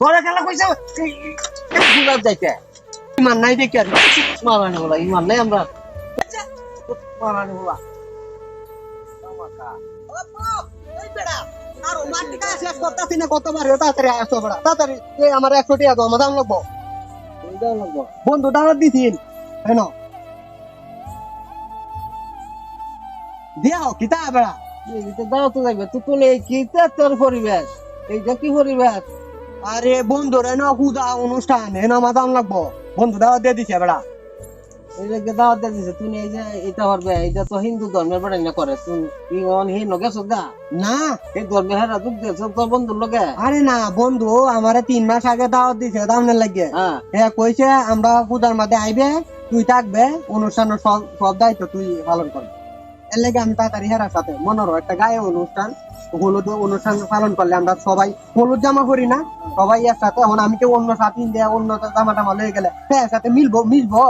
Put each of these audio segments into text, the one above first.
তোরা খেলা কইছে গুলাব যাইতে ইমান নাই দেখি আর মারানি বলা ইমান নাই আমরা মারানি বলা আমাকা এই বেড়া আর মাটি কাজ শেষ করতাছি না কতবার তাড়াতাড়ি আসো বড়া তাড়াতাড়ি এই আমার 100 টাকা দাও মাদাম লাগবো বন্ধু দাওয়াত দিছিন কেন দিয়াও কিতা বেড়া এইটা দাও তো যাইবে তুই তুলে কিতা তোর পরিবেশ এইটা কি পরিবেশ আরে বন্ধু রে না হুদা অনুষ্ঠান হেন মাদাম লাগবো বন্ধু দাওয়াত দিয়ে দিছে বেড়া এইটাকে দাওয়াত দিয়ে দিছে তুই এই যে এটা করবে এটা তো হিন্দু ধর্মের বেড়া না করে তুই কি অন হে নগে সদা না এই ধর্মে হেরা দুঃখ দেছ তোর বন্ধুর লগে আরে না বন্ধু আমারে 3 মাস আগে দাওয়াত দিছে দামনে লাগে হ্যাঁ কইছে আমরা পূজার মধ্যে আইবে তুই থাকবে অনুষ্ঠানের সব দায়িত্ব তুই পালন করবি এর লাগে আমি তাড়াতাড়ি হেরার সাথে মনোর একটা গায়ে অনুষ্ঠান হলুদ অনুষ্ঠান পালন করলে আমরা সবাই হলুদ জামা পরি না সবাই একসাথে এখন আমি কেউ অন্য সাথে দেয়া অন্য জামা টামা লয়ে গেলে হ্যাঁ সাথে মিশবো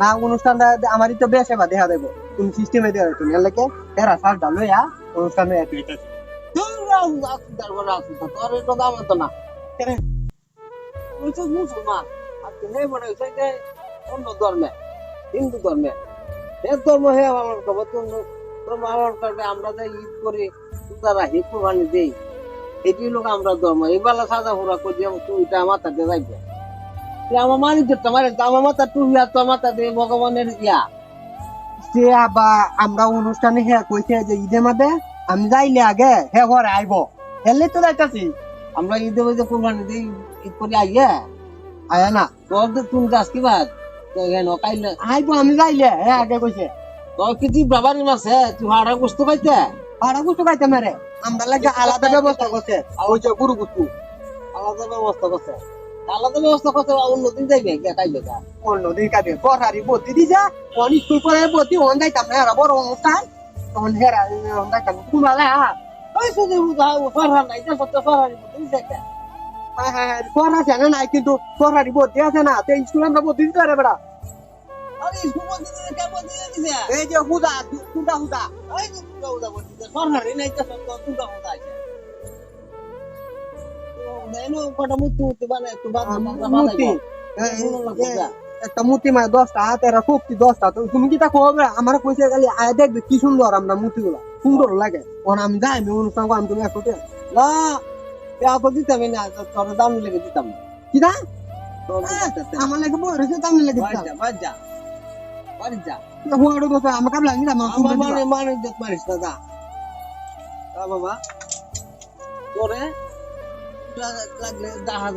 না অনুষ্ঠানটা আমারই তো বেশে বা দেখা দেবো তুমি সিস্টেমে দেওয়া তুমি এর লাগে হেরা সারটা লইয়া অনুষ্ঠানে মুসলমান আর তুমি মনে হচ্ছে যে অন্য ধর্মে হিন্দু ধর্মে ধর্ম হে পালন করবো পালন করবে আমরা যে ঈদ করি তারা হিন্দু বানিয়ে দেই এটি লোক আমরা ধর্ম এই বেলা সাজা ফুরা করি তুইটা মাথা দিয়ে যাইবে আমার মানি দিতে আমার মাথা টুপি আর তোর মাথা দিয়ে ভগবানের ইয়া সে আবার আমরা অনুষ্ঠানে হ্যাঁ কইছে যে ঈদের মাঝে আমি যাইলে আগে হে ঘরে আইব এলে তো যাইতাছি আমরা ঈদে বলতে কোরবানি দিই ঈদ করে আইয়া আয়া না তোর তো তুমি যাস কি বাদ আইবো আমি যাইলে হ্যাঁ আগে কইছে তোর কি তুই বাবার মাসে তুই হাড়া গুস্ত পাইতে হাড়া গুস্ত পাইতে মেরে আমরা লাগে আলাদা ব্যবস্থা করছে ওই যে গুরু গুস্তু আলাদা ব্যবস্থা করছে আলাদা ব্যবস্থা করছে অন্যদিন যাইবে খাইবে অন্যদিন খাইবে পড়ারি বতি দিছে কোন স্কুল পড়ে বতি অন যাইতাম না বড় অনুষ্ঠান তখন হেরা অন যাইতাম কুমালা ওই সুদি পড়া নাই যে সত্য পড়ারি বতি দিছে হ্যাঁ হ্যাঁ পড়া জানা নাই কিন্তু পড়ারি বতি আছে না তো স্কুল আমরা বতি দিতে রে বেড়া আরে স্কুল বতি দিছে কে বতি দিছে এই যে হুদা এই হুদা বতি দিছে পড়ারি নাই যে সত্য হুদা আছে দেনো কটা মুতি বানায় একটু মুতি একটা মুতি মানে 10টা হাতের শক্তি 10টা তো তুমি কি তা কবে আমার কইছে খালি আয় দেখবে কি সুন্দর আমরা মুতিগুলা সুন্দর লাগে কোন আমি যাই আমি অনুষ্ঠান আমি তুমি একটু না এত দিতাম না তোর দাম লেগে দিতাম কি দা আমার লাগে বড় রেছে দাম লেগে দিতাম বাড়ি যা বড় কথা আমার কাম লাগি না মানে যত পারিস দাদা বাবা তোরে লাগলে 10,000